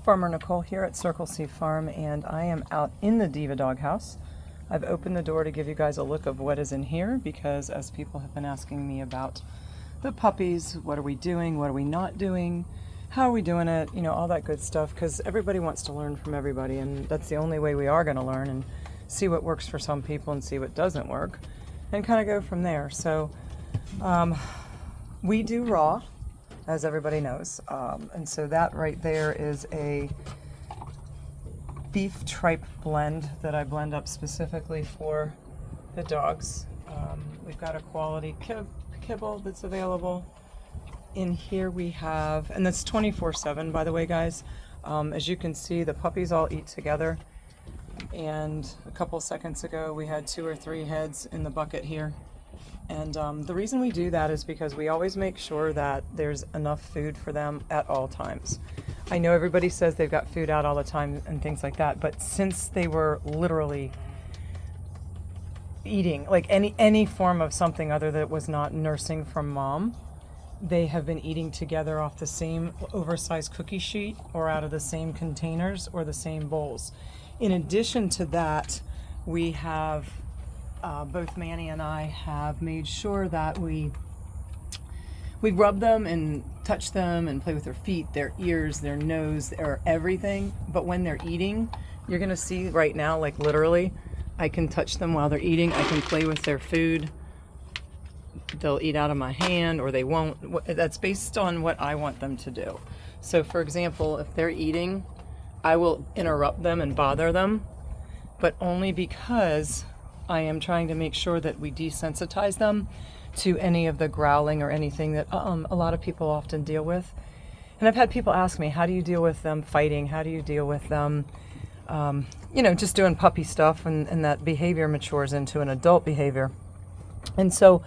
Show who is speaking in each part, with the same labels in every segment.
Speaker 1: Farmer Nicole here at Circle C Farm, and I am out in the Diva doghouse. I've opened the door to give you guys a look of what is in here because as people have been asking me about the puppies, what are we doing, what are we not doing, how are we doing it, you know, all that good stuff, because everybody wants to learn from everybody, and that's the only way we are going to learn and see what works for some people and see what doesn't work and kind of go from there. So we do raw, as everybody knows, and so that right there is a beef tripe blend that I blend up specifically for the dogs. We've got a quality kibble that's available. In here we have, and that's 24/7 by the way, guys. As you can see, the puppies all eat together, and a couple seconds ago we had 2 or 3 heads in the bucket here. And the reason we do that is because we always make sure that there's enough food for them at all times. I know everybody says they've got food out all the time and things like that, but since they were literally eating like any form of something other that was not nursing from mom, they have been eating together off the same oversized cookie sheet or out of the same containers or the same bowls. In addition to that, we have both Manny and I have made sure that we rub them and touch them and play with their feet, their ears, their nose, their everything. But when they're eating, you're gonna see right now, like literally, I can touch them while they're eating. I can play with their food. They'll eat out of my hand or they won't. That's based on what I want them to do. So for example, if they're eating, I will interrupt them and bother them, but only because I am trying to make sure that we desensitize them to any of the growling or anything that a lot of people often deal with. And I've had people ask me, how do you deal with them fighting? How do you deal with them, you know, just doing puppy stuff, and that behavior matures into an adult behavior. And so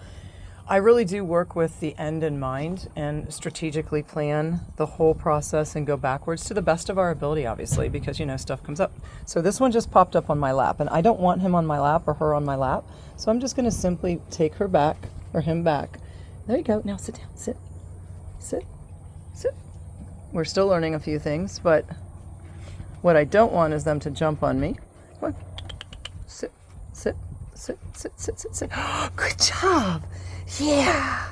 Speaker 1: I really do work with the end in mind and strategically plan the whole process and go backwards to the best of our ability, obviously, because, you know, stuff comes up. So this one just popped up on my lap, and I don't want him on my lap or her on my lap. So I'm just going to simply take her back or him back. There you go. Now sit down. Sit. Sit. Sit. We're still learning a few things, but what I don't want is them to jump on me. Come on. Sit. Sit. Sit. Sit. Sit. Sit. Sit. Good job. Yeah.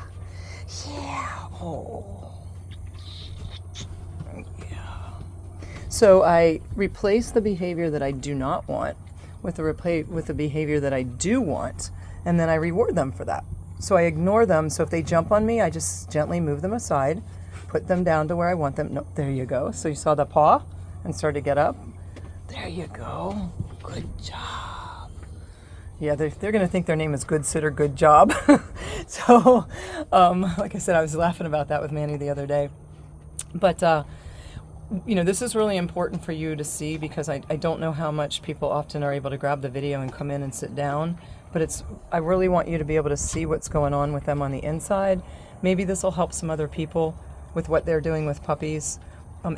Speaker 1: Yeah. Oh. Yeah. So I replace the behavior that I do not want with the behavior that I do want, and then I reward them for that. So I ignore them. So if they jump on me, I just gently move them aside, put them down to where I want them. Nope, there you go. So you saw the paw and start to get up. There you go. Good job. Yeah, they're going to think their name is Good Sitter, Good Job. So, like I said, I was laughing about that with Manny the other day. But, you know, this is really important for you to see because I don't know how much people often are able to grab the video and come in and sit down. But I really want you to be able to see what's going on with them on the inside. Maybe this will help some other people with what they're doing with puppies.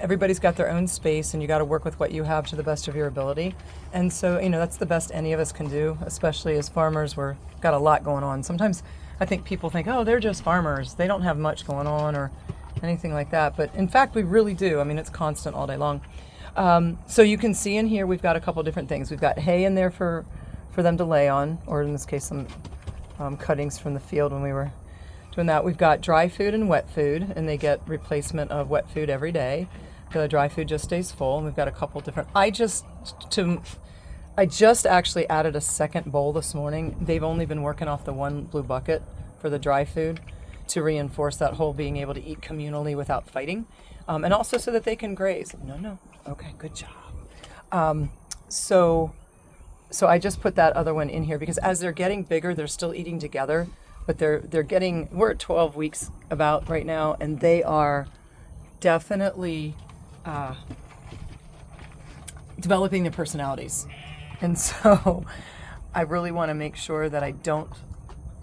Speaker 1: Everybody's got their own space, and you got to work with what you have to the best of your ability. And so, you know, that's the best any of us can do, especially as farmers. We've got a lot going on. Sometimes I think people think, oh, they're just farmers. They don't have much going on or anything like that. But in fact, we really do. I mean, it's constant all day long. So you can see in here, we've got a couple different things. We've got hay in there for them to lay on, or in this case, some cuttings from the field when we were doing that. We've got dry food and wet food, and they get replacement of wet food every day. The dry food just stays full, and we've got a couple different. I just actually added a second bowl this morning. They've only been working off the one blue bucket for the dry food to reinforce that whole being able to eat communally without fighting, and also so that they can graze. No. Okay, good job. So I just put that other one in here because as they're getting bigger, they're still eating together, but we're at 12 weeks about right now, and they are definitely developing their personalities. And so I really want to make sure that I don't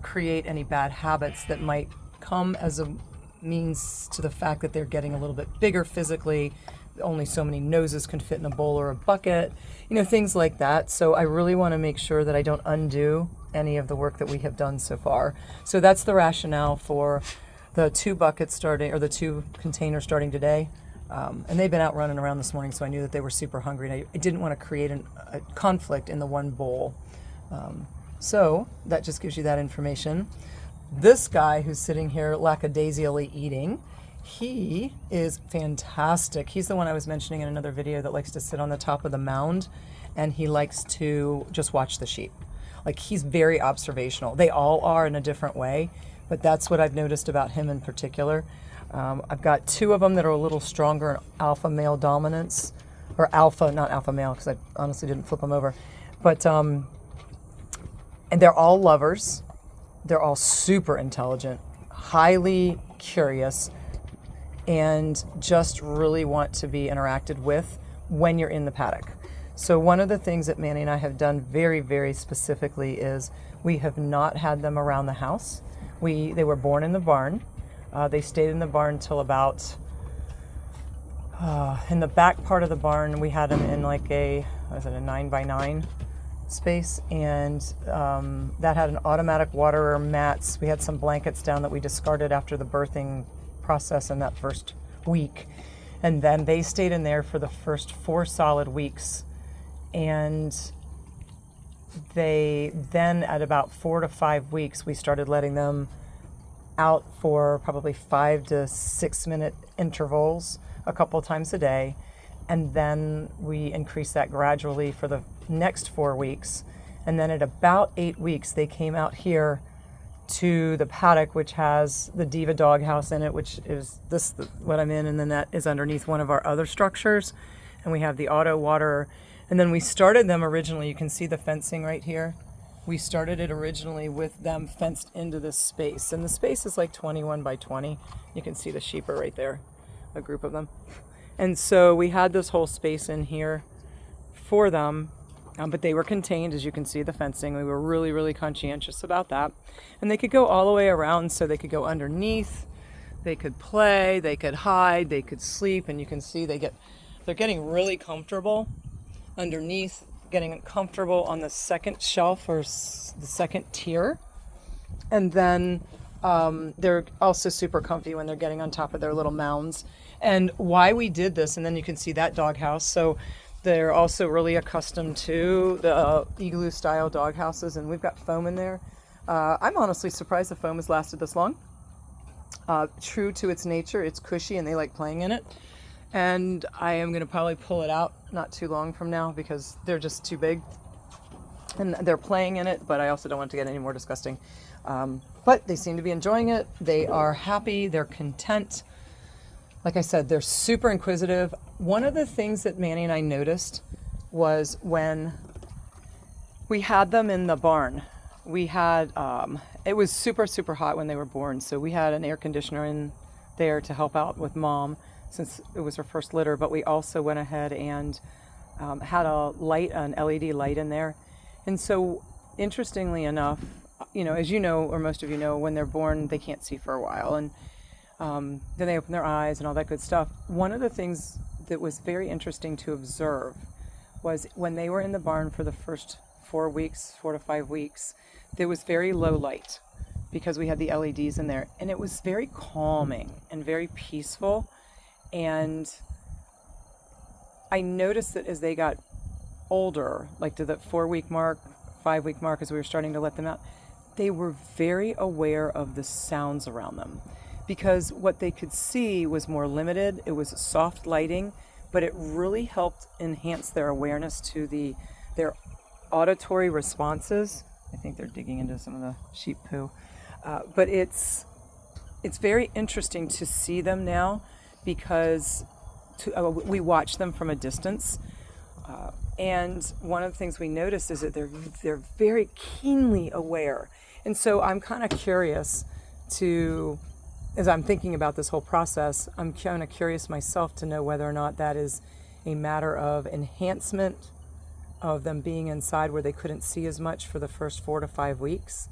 Speaker 1: create any bad habits that might come as a means to the fact that they're getting a little bit bigger physically. Only so many noses can fit in a bowl or a bucket, you know, things like that. So I really want to make sure that I don't undo any of the work that we have done so far. So that's the rationale for the 2 buckets starting, or the 2 containers starting today. And they've been out running around this morning, so I knew that they were super hungry. And I didn't want to create a conflict in the one bowl. So that just gives you that information. This guy who's sitting here lackadaisically eating, he is fantastic. He's the one I was mentioning in another video that likes to sit on the top of the mound, and he likes to just watch the sheep. Like, he's very observational. They all are in a different way, but that's what I've noticed about him in particular. I've got 2 of them that are a little stronger in alpha male dominance, or alpha, not alpha male, because I honestly didn't flip them over. But, and they're all lovers. They're all super intelligent, highly curious, and just really want to be interacted with when you're in the paddock. So one of the things that Manny and I have done very, very specifically is we have not had them around the house. They were born in the barn. They stayed in the barn till about, in the back part of the barn, we had them in like a 9x9 space, and that had an automatic waterer, mats. We had some blankets down that we discarded after the birthing process in that first week. And then they stayed in there for the first 4 solid weeks. And they then, at about 4 to 5 weeks, we started letting them out for probably 5 to 6 minute intervals a couple times a day. And then we increased that gradually for the next 4 weeks. And then at about 8 weeks, they came out here to the paddock, which has the Diva doghouse in it, which is what I'm in, and then that is underneath one of our other structures. And we have the auto water. And then we started them originally, you can see the fencing right here. We started it originally with them fenced into this space. And the space is like 21 by 20. You can see the sheep are right there, a group of them. And so we had this whole space in here for them, but they were contained, as you can see, the fencing. We were really, really conscientious about that. And they could go all the way around, so they could go underneath, they could play, they could hide, they could sleep, and you can see they're getting really comfortable underneath, getting comfortable on the second shelf or the second tier. And then they're also super comfy when they're getting on top of their little mounds. And why we did this, and then you can see that doghouse. So they're also really accustomed to the igloo style doghouses, and we've got foam in there. I'm honestly surprised the foam has lasted this long. True to its nature, it's cushy and they like playing in it. And I am going to probably pull it out not too long from now because they're just too big. And they're playing in it, but I also don't want it to get any more disgusting. But they seem to be enjoying it. They are happy. They're content. Like I said, they're super inquisitive. One of the things that Manny and I noticed was when we had them in the barn, we had, it was super, super hot when they were born. So we had an air conditioner in there to help out with mom since it was her first litter. But we also went ahead and had an LED light in there. And so interestingly enough, you know, as you know, or most of you know, when they're born, they can't see for a while. And then they open their eyes and all that good stuff. One of the things that was very interesting to observe was when they were in the barn for the first 4 to 5 weeks, there was very low light because we had the LEDs in there. And it was very calming and very peaceful. And I noticed that as they got older, like to the 4-week mark, 5-week mark, as we were starting to let them out, they were very aware of the sounds around them because what they could see was more limited. It was soft lighting, but it really helped enhance their awareness to their auditory responses. I think they're digging into some of the sheep poo. But it's very interesting to see them now because we watch them from a distance. And one of the things we noticed is that they're very keenly aware. And so I'm kind of curious as I'm thinking about this whole process, I'm kind of curious myself to know whether or not that is a matter of enhancement of them being inside where they couldn't see as much for the first 4 to 5 weeks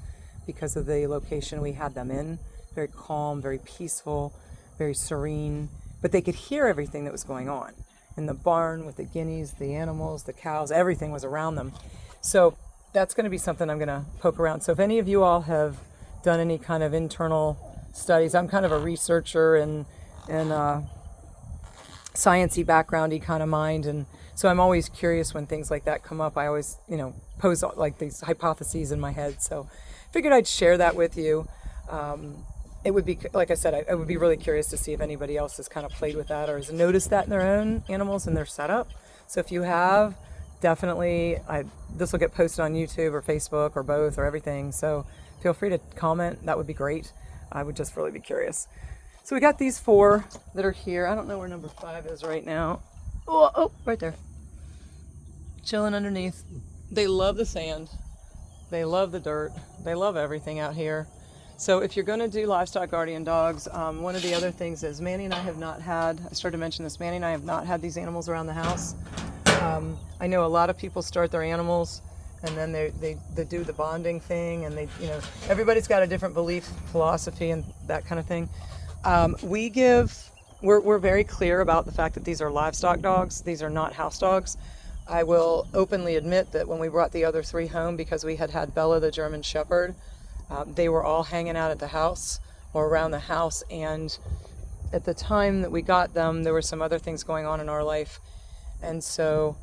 Speaker 1: because of the location we had them in. Very calm, very peaceful, very serene, but they could hear everything that was going on in the barn with the guineas, the animals, the cows, everything was around them. So that's going to be something I'm going to poke around. So if any of you all have done any kind of internal studies, I'm kind of a researcher and sciencey backgroundy kind of mind, and so I'm always curious when things like that come up. I always, pose like these hypotheses in my head. So figured I'd share that with you. It would be, like I said, I would be really curious to see if anybody else has kind of played with that or has noticed that in their own animals and their setup. So if you have, definitely, this will get posted on YouTube or Facebook or both or everything. So feel free to comment. That would be great. I would just really be curious. So we got these 4 that are here. I don't know where number 5 is right now. Oh, right there. Chilling underneath. They love the sand. They love the dirt. They love everything out here. So if you're going to do livestock guardian dogs, one of the other things is Manny and I have not had, I started to mention this, Manny and I have not had these animals around the house. I know a lot of people start their animals and then they do the bonding thing, and everybody's got a different belief, philosophy, and that kind of thing. We're very clear about the fact that these are livestock dogs. These are not house dogs. I will openly admit that when we brought the other 3 home, because we had Bella, the German Shepherd, they were all hanging out at the house or around the house. And at the time that we got them, there were some other things going on in our life. And so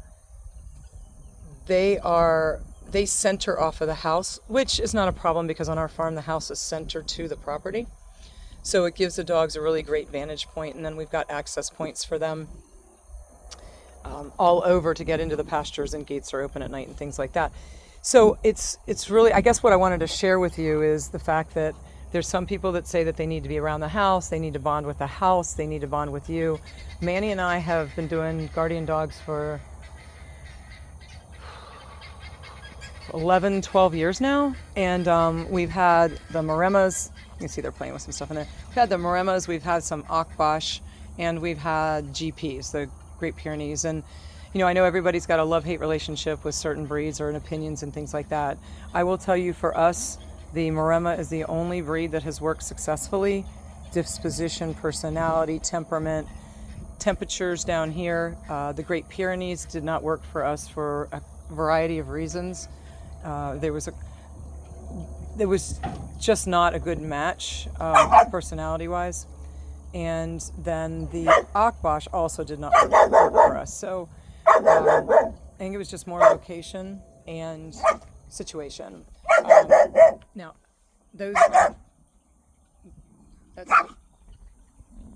Speaker 1: they center off of the house, which is not a problem because on our farm, the house is centered to the property. So it gives the dogs a really great vantage point, and then we've got access points for them all over to get into the pastures, and gates are open at night and things like that. So it's really, I guess what I wanted to share with you is the fact that there's some people that say that they need to be around the house, they need to bond with the house, they need to bond with you. Manny and I have been doing guardian dogs for 11, 12 years now, and we've had the Maremmas. You can see they're playing with some stuff in there. We've had the Maremmas, we've had some Akbash, and we've had GPs, the Great Pyrenees. And I know everybody's got a love-hate relationship with certain breeds or opinions and things like that. I will tell you, for us, the Maremma is the only breed that has worked successfully. Disposition, personality, temperament, temperatures down here. The Great Pyrenees did not work for us for a variety of reasons. There was just not a good match personality-wise. And then the Akbash also did not work for us. So I think it was just more location and situation. Now, that's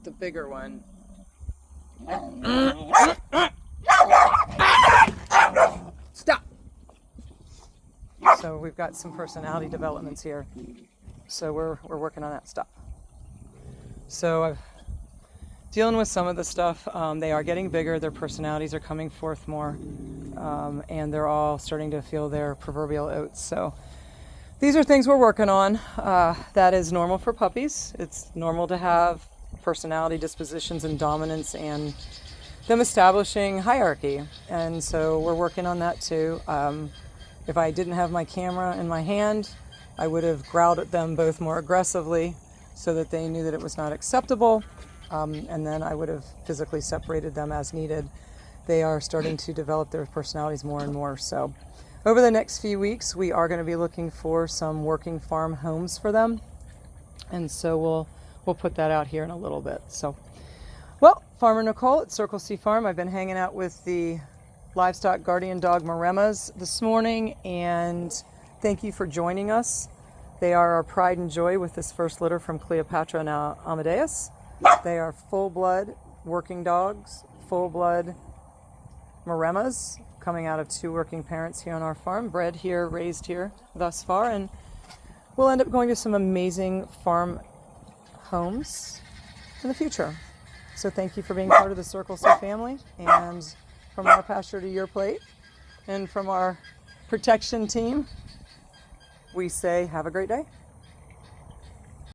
Speaker 1: the bigger one. Stop! So we've got some personality developments here. So we're working on that stuff. So dealing with some of the stuff, they are getting bigger, their personalities are coming forth more, and they're all starting to feel their proverbial oats. So these are things we're working on. That is normal for puppies. It's normal to have personality, dispositions, and dominance, and them establishing hierarchy. And so we're working on that too. If I didn't have my camera in my hand, I would have growled at them both more aggressively so that they knew that it was not acceptable, and then I would have physically separated them as needed. They are starting to develop their personalities more and more. So over the next few weeks, we are going to be looking for some working farm homes for them, and so we'll put that out here in a little bit. So, well, Farmer Nicole at Circle C Farm. I've been hanging out with the livestock guardian dog Maremmas this morning, and thank you for joining us. They are our pride and joy with this first litter from Cleopatra and Amadeus. They are full-blood working dogs, full-blood Maremmas, coming out of 2 working parents here on our farm, bred here, raised here thus far, and we'll end up going to some amazing farm homes in the future. So thank you for being part of the Circle C family, and from our pasture to your plate, and from our protection team, we say have a great day.